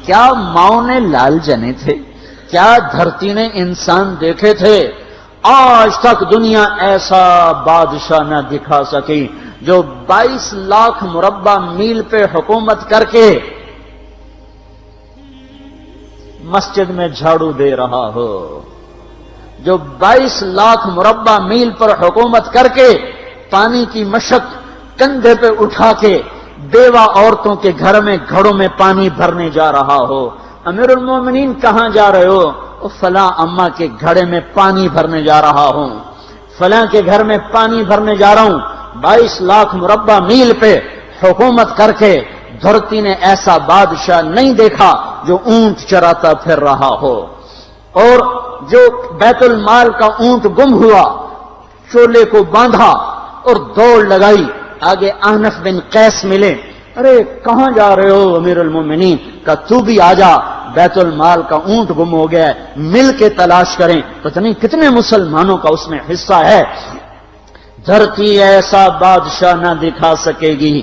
کیا ماؤں نے لال جنے تھے؟ کیا دھرتی نے انسان دیکھے تھے؟ آج تک دنیا ایسا بادشاہ نہ دکھا سکی جو 22 لاکھ مربع میل پہ حکومت کر کے مسجد میں جھاڑو دے رہا ہو، جو 22 لاکھ مربع میل پر حکومت کر کے پانی کی مشق کندھے پہ اٹھا کے بیوہ عورتوں کے گھر میں گھڑوں میں پانی بھرنے جا رہا ہو۔ امیر المومنین کہاں جا رہے ہو؟ فلاں اماں کے گھڑے میں پانی بھرنے جا رہا ہوں، فلاں کے گھر میں پانی بھرنے جا رہا ہوں۔ 22 لاکھ مربع میل پہ حکومت کر کے دھرتی نے ایسا بادشاہ نہیں دیکھا جو اونٹ چراتا پھر رہا ہو، اور جو بیت المال کا اونٹ گم ہوا چولے کو باندھا اور دوڑ لگائی، آگے احنف بن قیس ملے، ارے کہاں جا رہے ہو امیر المومنین؟ کہ تو بھی آ جا، بیت المال کا اونٹ گم ہو گیا ہے، مل کے تلاش کریں۔ پتہ نہیں کتنے مسلمانوں کا اس میں حصہ ہے۔ دھرتی ایسا بادشاہ نہ دکھا سکے گی،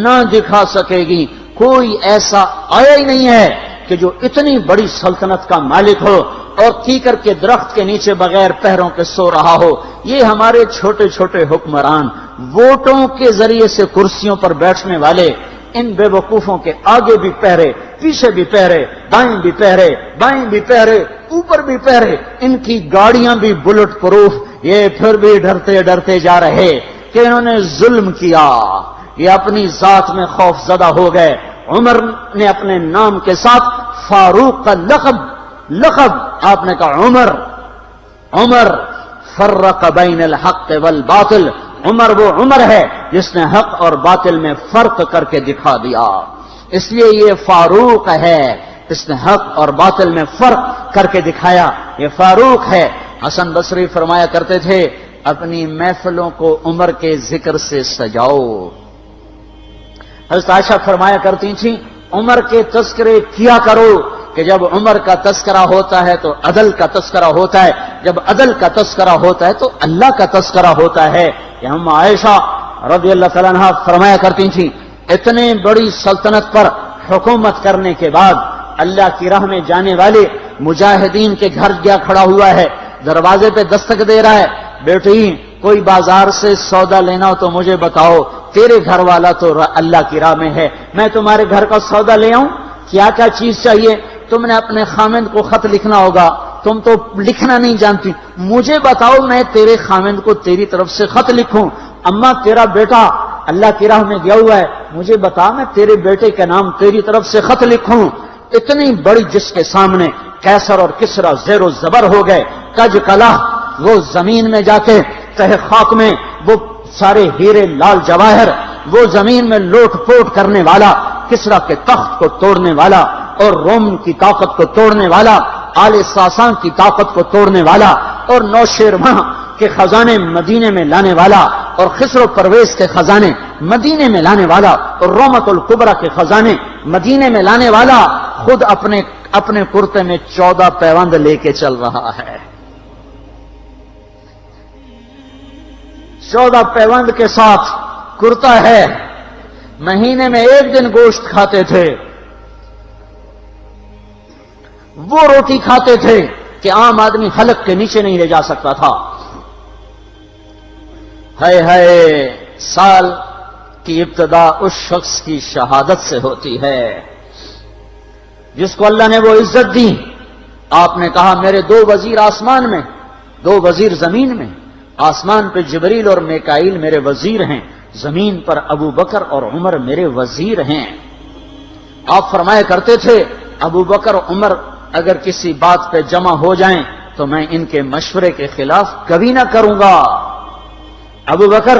نہ دکھا سکے گی، کوئی ایسا آیا ہی نہیں ہے کہ جو اتنی بڑی سلطنت کا مالک ہو اور کیکر کے درخت کے نیچے بغیر پیروں کے سو رہا ہو۔ یہ ہمارے چھوٹے چھوٹے حکمران، ووٹوں کے ذریعے سے کرسیوں پر بیٹھنے والے، ان بے وقوفوں کے آگے بھی پہرے، پیچھے بھی پہرے، دائیں بھی پہرے، بائیں بھی پہرے، اوپر بھی پہرے، ان کی گاڑیاں بھی بلٹ پروف، یہ پھر بھی ڈرتے ڈرتے جا رہے کہ انہوں نے ظلم کیا، یہ اپنی ذات میں خوف زدہ ہو گئے۔ عمر نے اپنے نام کے ساتھ فاروق کا لقب آپ نے کہا عمر فرق بین الحق والباطل، عمر وہ عمر ہے جس نے حق اور باطل میں فرق کر کے دکھا دیا، اس لیے یہ فاروق ہے، اس نے حق اور باطل میں فرق کر کے دکھایا، یہ فاروق ہے۔ حسن بصری فرمایا کرتے تھے اپنی محفلوں کو عمر کے ذکر سے سجاؤ۔ حضرت عائشہ فرمایا کرتی تھیں عمر کے تذکرے کیا کرو کہ جب عمر کا تذکرہ ہوتا ہے تو عدل کا تذکرہ ہوتا ہے، جب عدل کا تذکرہ ہوتا ہے تو اللہ کا تذکرہ ہوتا ہے۔ کہ ہم عائشہ رضی اللہ تعالیٰ عنہا فرمایا کرتی تھیں اتنے بڑی سلطنت پر حکومت کرنے کے بعد اللہ کی راہ میں جانے والے مجاہدین کے گھر گیا کھڑا ہوا ہے، دروازے پہ دستک دے رہا ہے، بیٹی کوئی بازار سے سودا لینا ہو تو مجھے بتاؤ، تیرے گھر والا تو اللہ کی راہ میں ہے، میں تمہارے گھر کا سودا لے آؤں، کیا کیا چیز چاہیے؟ تم نے اپنے خامند کو خط لکھنا ہوگا، تم تو لکھنا نہیں جانتی، مجھے بتاؤ میں تیرے خامند کو تیری طرف سے خط لکھوں۔ اما تیرا بیٹا اللہ کی راہ میں گیا ہوا ہے، مجھے بتا میں تیرے بیٹے کے نام تیری طرف سے خط لکھوں۔ اتنی بڑی جس کے سامنے قیصر اور کسرا زیر و زبر ہو گئے، کج کلا، وہ زمین میں جا کے تہ خاک میں وہ سارے ہیرے لال جواہر، وہ زمین میں لوٹ پوٹ کرنے والا، کسرا کے تخت کو توڑنے والا اور روم کی طاقت کو توڑنے والا، آل ساسان کی طاقت کو توڑنے والا اور نوشیروان کے خزانے مدینے میں لانے والا اور خسرو پرویز کے خزانے مدینے میں لانے والا اور رومت الکبرا کے خزانے مدینے میں لانے والا خود اپنے کرتے میں 14 پیوند لے کے چل رہا ہے۔ 14 پیوند کے ساتھ کرتا ہے، مہینے میں 1 دن گوشت کھاتے تھے، وہ روٹی کھاتے تھے کہ عام آدمی حلق کے نیچے نہیں لے جا سکتا تھا۔ ہے سال کی ابتدا اس شخص کی شہادت سے ہوتی ہے جس کو اللہ نے وہ عزت دی۔ آپ نے کہا میرے 2 وزیر آسمان میں، 2 وزیر زمین میں، آسمان پہ جبریل اور میکائیل میرے وزیر ہیں، زمین پر ابو بکر اور عمر میرے وزیر ہیں۔ آپ فرمایا کرتے تھے ابو بکر عمر اگر کسی بات پہ جمع ہو جائیں تو میں ان کے مشورے کے خلاف کبھی نہ کروں گا۔ ابو بکر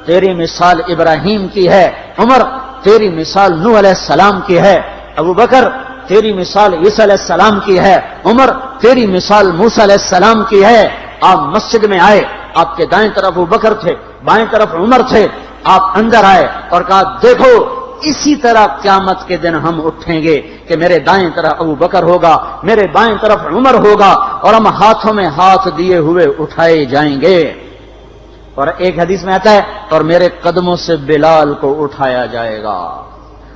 تیری مثال ابراہیم کی ہے، عمر تیری مثال نوح علیہ السلام کی ہے، ابو بکر تیری مثال عیسیٰ علیہ السلام کی ہے، عمر تیری مثال موسیٰ علیہ السلام کی ہے۔ آپ مسجد میں آئے، آپ کے دائیں طرف ابو بکر تھے، بائیں طرف عمر تھے، آپ اندر آئے اور کہا دیکھو اسی طرح قیامت کے دن ہم اٹھیں گے کہ میرے دائیں طرف ابو بکر ہوگا، میرے بائیں طرف عمر ہوگا اور ہم ہاتھوں میں ہاتھ دیے ہوئے اٹھائے جائیں گے۔ اور ایک حدیث میں آتا ہے اور میرے قدموں سے بلال کو اٹھایا جائے گا،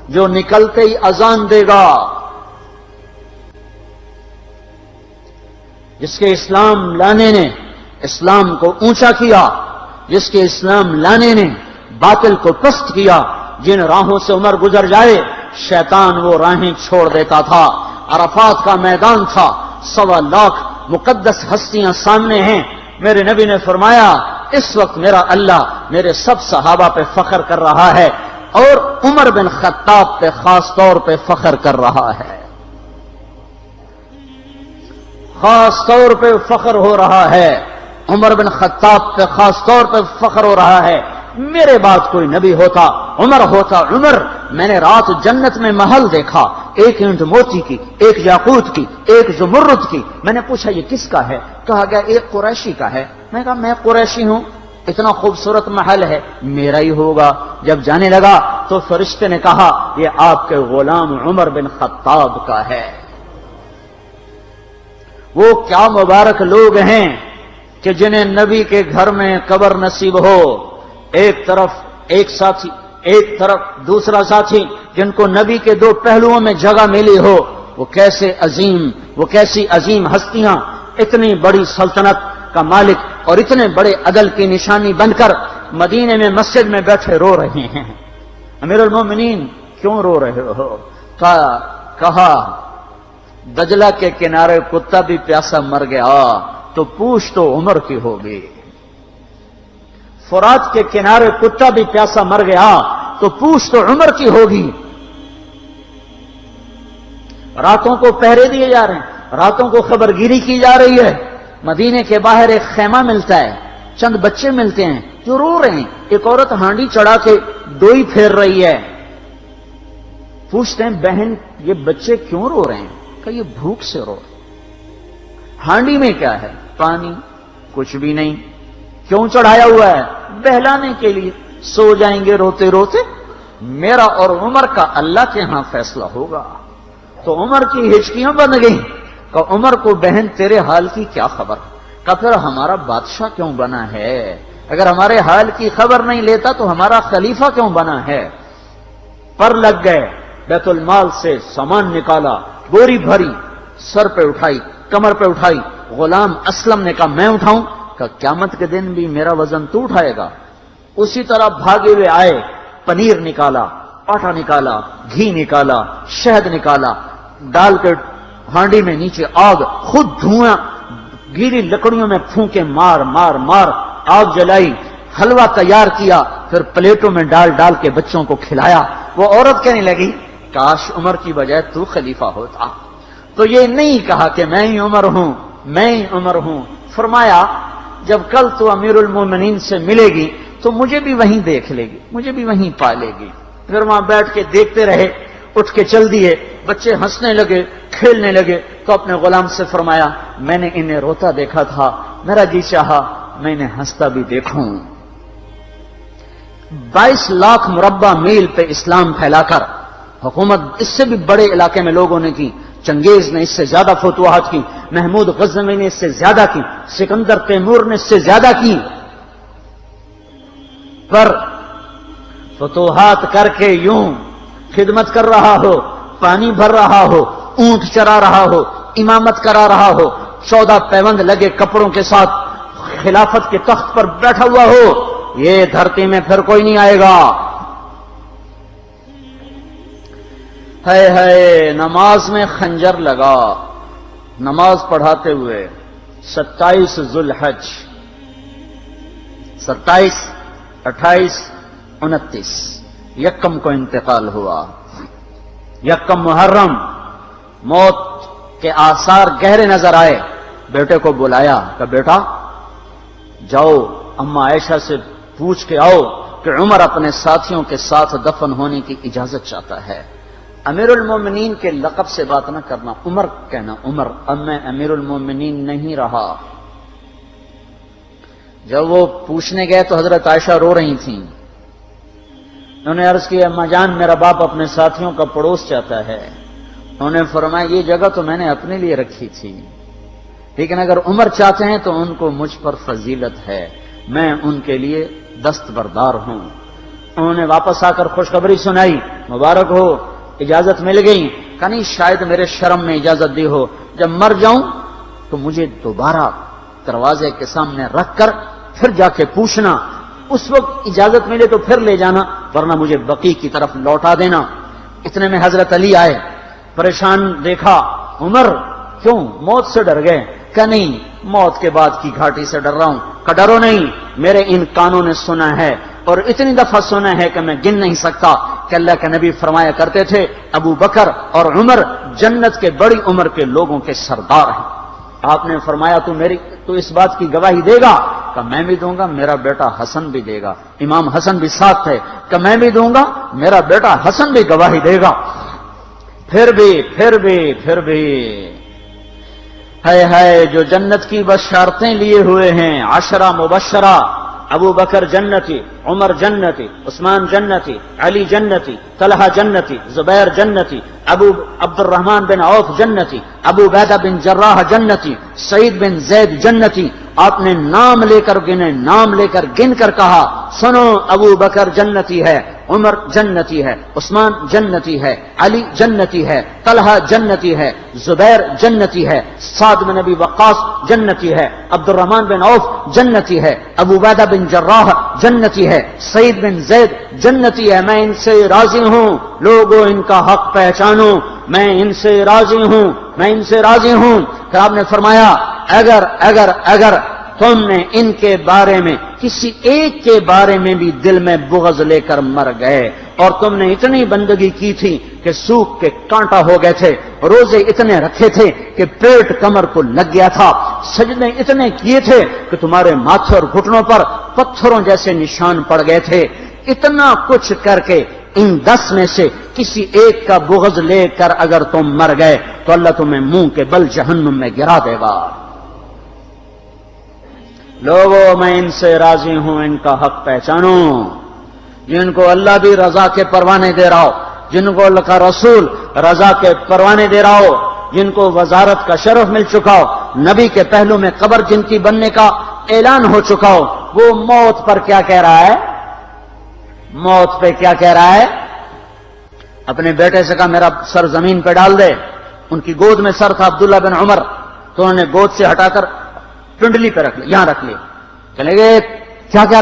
جو نکلتے ہی اذان دے گا جس کے اسلام لانے نے اسلام کو اونچا کیا، جس کے اسلام لانے نے باطل کو پست کیا، جن راہوں سے عمر گزر جائے شیطان وہ راہیں چھوڑ دیتا تھا۔ عرفات کا میدان تھا، 1.25 لاکھ مقدس ہستیاں سامنے ہیں۔ میرے نبی نے فرمایا اس وقت میرا اللہ میرے سب صحابہ پہ فخر کر رہا ہے اور عمر بن خطاب پہ خاص طور پہ فخر کر رہا ہے، خاص طور پہ فخر ہو رہا ہے، عمر بن خطاب پہ خاص طور پہ فخر ہو رہا ہے۔ میرے بعد کوئی نبی ہوتا عمر ہوتا۔ عمر، میں نے رات جنت میں محل دیکھا، ایک اینٹ موتی کی، ایک یاقوت کی، ایک زمرد کی۔ میں نے پوچھا یہ کس کا ہے؟ کہا گیا ایک قریشی کا ہے۔ میں کہا میں قریشی ہوں، اتنا خوبصورت محل ہے، میرا ہی ہوگا۔ جب جانے لگا تو فرشتے نے کہا یہ آپ کے غلام عمر بن خطاب کا ہے۔ وہ کیا مبارک لوگ ہیں کہ جنہیں نبی کے گھر میں قبر نصیب ہو، ایک طرف ایک ساتھی، ایک طرف دوسرا ساتھی، جن کو نبی کے دو پہلوؤں میں جگہ ملی ہو۔ وہ کیسی عظیم ہستیاں اتنی بڑی سلطنت کا مالک اور اتنے بڑے عدل کی نشانی بن کر مدینے میں مسجد میں بیٹھے رو رہے ہیں۔ امیر المومنین کیوں رو رہے ہو؟ کہا دجلہ کے کنارے کتا بھی پیاسا مر گیا تو پوچھ تو عمر کی ہوگی، فرات کے کنارے کتا بھی پیاسا مر گیا تو پوچھ تو عمر کی ہوگی۔ راتوں کو پہرے دیے جا رہے ہیں، راتوں کو خبرگیری کی جا رہی ہے۔ مدینے کے باہر ایک خیمہ ملتا ہے، چند بچے ملتے ہیں جو رو رہے ہیں۔ ایک عورت ہانڈی چڑھا کے ڈوئی پھیر رہی ہے۔ پوچھتے ہیں بہن یہ بچے کیوں رو رہے ہیں؟ کہ یہ بھوک سے رو رہے ہیں۔ ہانڈی میں کیا ہے؟ پانی، کچھ بھی نہیں۔ کیوں چڑھایا ہوا ہے؟ بہلانے کے لیے، سو جائیں گے روتے روتے، میرا اور عمر کا اللہ کے ہاں فیصلہ ہوگا۔ تو عمر کی ہچکیاں بن گئیں کہ عمر کو بہن تیرے حال کی کیا خبر؟ کہ پھر ہمارا بادشاہ کیوں بنا ہے؟ اگر ہمارے حال کی خبر نہیں لیتا تو ہمارا خلیفہ کیوں بنا ہے؟ پر لگ گئے، بیت المال سے سامان نکالا، بوری بھری، سر پہ اٹھائی، کمر پہ اٹھائی۔ غلام اسلم نے کہا میں اٹھاؤں؟ کہ قیامت کے دن بھی میرا وزن تو اٹھائے گا۔ اسی طرح بھاگے ہوئے آئے، پنیر نکالا، آٹا نکالا، گھی نکالا، شہد نکالا، ڈال کے ہانڈی میں نیچے آگ، خود دھواں گیلی لکڑیوں میں پھونکے مار مار مار آگ جلائی، حلوہ تیار کیا، پھر پلیٹوں میں ڈال ڈال کے بچوں کو کھلایا۔ وہ عورت کہنے لگی کاش عمر کی بجائے تو خلیفہ ہوتا۔ تو یہ نہیں کہا کہ میں ہی عمر ہوں، میں ہی عمر ہوں۔ فرمایا جب کل تو امیر المومنین سے ملے گی تو مجھے بھی وہیں دیکھ لے گی، مجھے بھی وہیں پا لے گی۔ پھر وہاں بیٹھ کے دیکھتے رہے، اٹھ کے چل دیے۔ بچے ہنسنے لگے، کھیلنے لگے تو اپنے غلام سے فرمایا میں نے انہیں روتا دیکھا تھا، میرا جی چاہا میں انہیں ہنستا بھی دیکھوں۔ 22 لاکھ مربع میل پہ اسلام پھیلا کر حکومت اس سے بھی بڑے علاقے میں لوگوں نے کی۔ چنگیز نے اس سے زیادہ فتوحات کی، محمود غزنوی نے اس سے زیادہ کی، سکندر تیمور نے اس سے زیادہ کی۔ پر فتوحات کر کے یوں خدمت کر رہا ہو، پانی بھر رہا ہو، اونٹ چرا رہا ہو، امامت کرا رہا ہو، 14 پیوند لگے کپڑوں کے ساتھ خلافت کے تخت پر بیٹھا ہوا ہو، یہ دھرتی میں پھر کوئی نہیں آئے گا۔ ہے نماز میں خنجر لگا، نماز پڑھاتے ہوئے 27 ذوالحج، 27، 28، 29 یکم کو انتقال ہوا۔ یکم محرم موت کے آثار گہرے نظر آئے۔ بیٹے کو بلایا کہ بیٹا جاؤ اما عائشہ سے پوچھ کے آؤ کہ عمر اپنے ساتھیوں کے ساتھ دفن ہونے کی اجازت چاہتا ہے۔ امیر المومنین کے لقب سے بات نہ کرنا، عمر کہنا، عمر، اب میں امیر المومنین نہیں رہا۔ جب وہ پوچھنے گئے تو حضرت عائشہ رو رہی تھیں۔ انہوں نے عرض کیا اما جان میرا باپ اپنے ساتھیوں کا پڑوس چاہتا ہے۔ انہوں نے فرمایا یہ جگہ تو میں نے اپنے لیے رکھی تھی، لیکن اگر عمر چاہتے ہیں تو ان کو مجھ پر فضیلت ہے، میں ان کے لیے دستبردار ہوں۔ انہوں نے واپس آ کر خوشخبری سنائی، مبارک ہو اجازت مل گئی۔ کہ نہیں شاید میرے شرم میں اجازت دی ہو، جب مر جاؤں تو مجھے دوبارہ دروازے کے سامنے رکھ کر پھر جا کے پوچھنا، اس وقت اجازت ملے تو پھر لے جانا، ورنہ مجھے بقیع کی طرف لوٹا دینا۔ اتنے میں حضرت علی آئے، پریشان دیکھا، عمر کیوں موت سے ڈر گئے؟ کہ نہیں، موت کے بعد کی گھاٹی سے ڈر رہا ہوں۔ کہ ڈرو نہیں، میرے ان کانوں نے سنا ہے اور اتنی دفعہ سنا ہے کہ میں گن نہیں سکتا کہ اللہ کے نبی فرمایا کرتے تھے ابو بکر اور عمر جنت کے بڑی عمر کے لوگوں کے سردار ہیں۔ آپ نے فرمایا تو اس بات کی گواہی دے گا؟ کہ میں بھی دوں گا، میرا بیٹا حسن بھی دے گا۔ امام حسن بھی ساتھ تھے۔ کہ میں بھی دوں گا، میرا بیٹا حسن بھی گواہی دے گا۔ پھر بھی ہے جو جنت کی بشارتیں لیے ہوئے ہیں، 10 مبشرہ، ابو بکر جنتی، عمر جنتی، عثمان جنتی، علی جنتی، طلحہ جنتی، زبیر جنتی، ابو عبد الرحمن بن عوف جنتی، ابو عبیدہ بن جراح جنتی، سعید بن زید جنتی۔ آپ نے نام لے کر گنے، نام لے کر گن کر کہا، سنو ابو بکر جنتی ہے، عمر جنتی ہے، عثمان جنتی ہے، علی جنتی ہے، طلحہ جنتی ہے، زبیر جنتی ہے، سعد بن ابی وقاص جنتی ہے، عبد الرحمن بن عوف جنتی ہے، ابو عبیدہ بن جراح جنتی ہے، سعید بن زید جنتی ہے۔ میں ان سے راضی ہوں، لوگوں ان کا حق پہچانو، میں ان سے راضی ہوں، میں ان سے راضی ہوں۔ پھر آپ نے فرمایا اگر تم نے ان کے بارے میں کسی ایک کے بارے میں بھی دل میں بغض لے کر مر گئے، اور تم نے اتنی بندگی کی تھی کہ سوکھ کے کانٹا ہو گئے تھے، روزے اتنے رکھے تھے کہ پیٹ کمر کو لگ گیا تھا، سجدے اتنے کیے تھے کہ تمہارے ماتھے اور گھٹنوں پر پتھروں جیسے نشان پڑ گئے تھے، اتنا کچھ کر کے ان 10 میں سے کسی ایک کا بغض لے کر اگر تم مر گئے تو اللہ تمہیں منہ کے بل جہنم میں گرا دے گا۔ لوگوں میں ان سے راضی ہوں، ان کا حق پہچانو، جن کو اللہ بھی رضا کے پروانے دے رہا ہو، جن کو اللہ کا رسول رضا کے پروانے دے رہا ہو، جن کو وزارت کا شرف مل چکا ہو، نبی کے پہلو میں قبر جن کی بننے کا اعلان ہو چکا ہو، وہ موت پر کیا کہہ رہا ہے؟ موت پہ کیا کہہ رہا ہے؟ اپنے بیٹے سے کہا میرا سر زمین پہ ڈال دے۔ ان کی گود میں سر تھا عبداللہ بن عمر، تو انہوں نے گود سے ہٹا کر پنڈلی پہ رکھ لیا، یہاں رکھ لیا۔ چلے گئے، کیا کہہ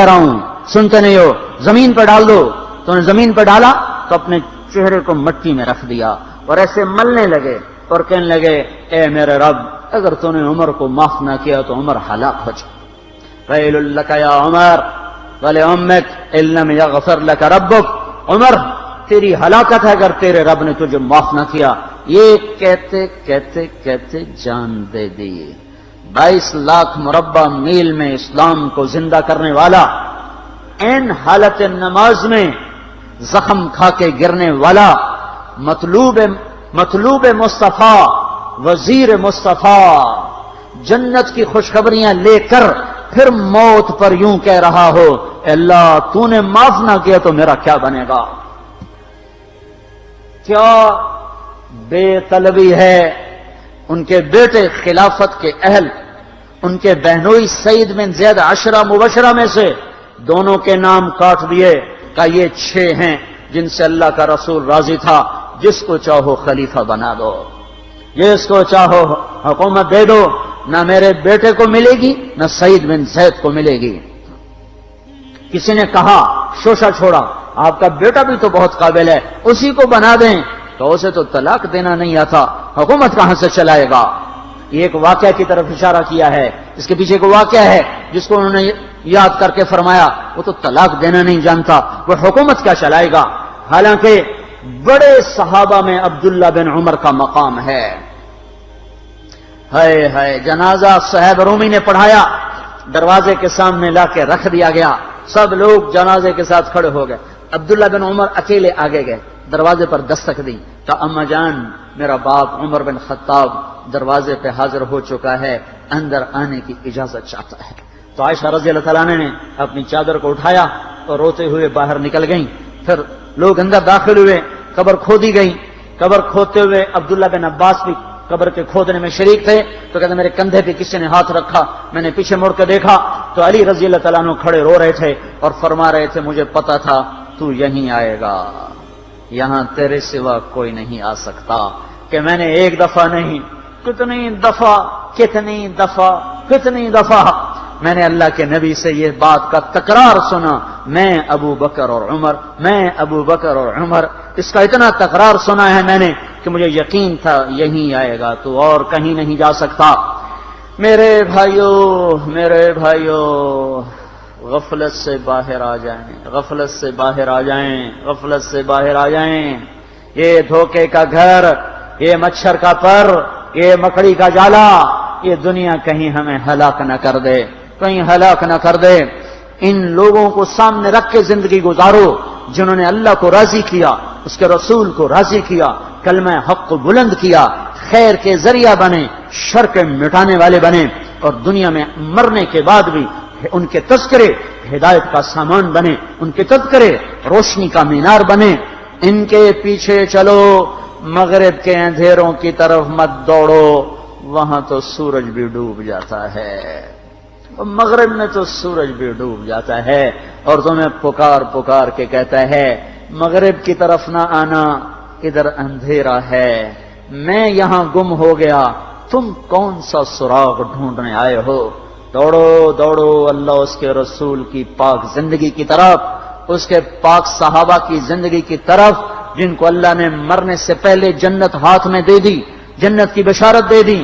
رہا ہوں سنتے نہیں ہو، زمین پہ ڈال دو۔ تو انہوں نے زمین پہ ڈالا تو اپنے چہرے کو مٹی میں رکھ دیا اور ایسے ملنے لگے اور کہنے لگے، اے میرے رب، اگر تو نے عمر کو معاف نہ کیا تو عمر ہلاک ہو جائے۔ ویل لک یا عمر ولامک ان لم یغفر لک ربک، عمر تیری ہلاکت ہے اگر تیرے رب نے تجھے معاف نہ کیا۔ یہ کہتے کہتے کہتے جان دے دی۔ 22 لاکھ مربع میل میں اسلام کو زندہ کرنے والا، این حالت نماز میں زخم کھا کے گرنے والا، مطلوب مصطفیٰ، وزیر مصطفیٰ، جنت کی خوشخبریاں لے کر پھر موت پر یوں کہہ رہا ہو، اللہ تو نے معاف نہ کیا تو میرا کیا بنے گا؟ کیا بے طلبی ہے۔ ان کے بیٹے خلافت کے اہل، ان کے بہنوئی سعید بن زید 10 مبشرہ میں سے دونوں کے نام کاٹ دیے کہ یہ 6 ہیں جن سے اللہ کا رسول راضی تھا، جس کو چاہو خلیفہ بنا دو، جس کو چاہو حکومت دے دو، نہ میرے بیٹے کو ملے گی نہ سعید بن زید کو ملے گی۔ کسی نے کہا شوشہ چھوڑا، آپ کا بیٹا بھی تو بہت قابل ہے، اسی کو بنا دیں۔ تو اسے تو طلاق دینا نہیں آتا، حکومت کہاں سے چلائے گا؟ یہ ایک واقعہ کی طرف اشارہ کیا ہے، اس کے پیچھے ایک واقعہ ہے جس کو انہوں نے یاد کر کے فرمایا، وہ تو طلاق دینا نہیں جانتا، وہ حکومت کیا چلائے گا؟ حالانکہ بڑے صحابہ میں عبداللہ بن عمر کا مقام ہے۔ ہے جنازہ صہیب رومی نے پڑھایا، دروازے کے سامنے لا کے رکھ دیا گیا، سب لوگ جنازے کے ساتھ کھڑے ہو گئے، عبداللہ بن عمر اکیلے آگے گئے، دروازے پر دستک دی کہ اما جان، میرا باپ عمر بن خطاب دروازے پہ حاضر ہو چکا ہے، اندر آنے کی اجازت چاہتا ہے۔ تو عائشہ رضی اللہ تعالیٰ نے اپنی چادر کو اٹھایا اور روتے ہوئے باہر نکل گئیں۔ پھر لوگ اندر داخل ہوئے، قبر کھودی گئی، قبر کھودتے ہوئے عبداللہ بن عباس بھی قبر کے کھودنے میں شریک تھے۔ تو کہتے میرے کندھے پہ کسی نے ہاتھ رکھا، میں نے پیچھے مڑ کے دیکھا تو علی رضی اللہ تعالیٰ عنہ کھڑے رو رہے تھے اور فرما رہے تھے، مجھے پتا تھا تو یہیں آئے گا، یہاں تیرے سوا کوئی نہیں آ سکتا، کہ میں نے ایک دفعہ نہیں کتنی دفعہ میں نے اللہ کے نبی سے یہ بات کا تکرار سنا، میں ابو بکر اور عمر، اس کا اتنا تکرار سنا ہے میں نے کہ مجھے یقین تھا یہیں آئے گا، تو اور کہیں نہیں جا سکتا۔ میرے بھائیو غفلت سے باہر آ جائیں، یہ دھوکے کا گھر، یہ مچھر کا پر، یہ مکڑی کا جالا، یہ دنیا کہیں ہمیں ہلاک نہ کر دے۔ ان لوگوں کو سامنے رکھ کے زندگی گزارو جنہوں نے اللہ کو راضی کیا، اس کے رسول کو راضی کیا، کلمہ حق کو بلند کیا، خیر کے ذریعہ بنے، شر کے مٹانے والے بنے، اور دنیا میں مرنے کے بعد بھی ان کے تذکرے ہدایت کا سامان بنے، ان کے تذکرے روشنی کا مینار بنے۔ ان کے پیچھے چلو، مغرب کے اندھیروں کی طرف مت دوڑو، وہاں تو سورج بھی ڈوب جاتا ہے، مغرب میں تو سورج بھی ڈوب جاتا ہے، اور تمہیں پکار کے کہتا ہے مغرب کی طرف نہ آنا، ادھر اندھیرا ہے، میں یہاں گم ہو گیا، تم کون سا سراغ ڈھونڈنے آئے ہو؟ دوڑو اللہ اس کے رسول کی پاک زندگی کی طرف، اس کے پاک صحابہ کی زندگی کی طرف، جن کو اللہ نے مرنے سے پہلے جنت ہاتھ میں دے دی، جنت کی بشارت دے دی،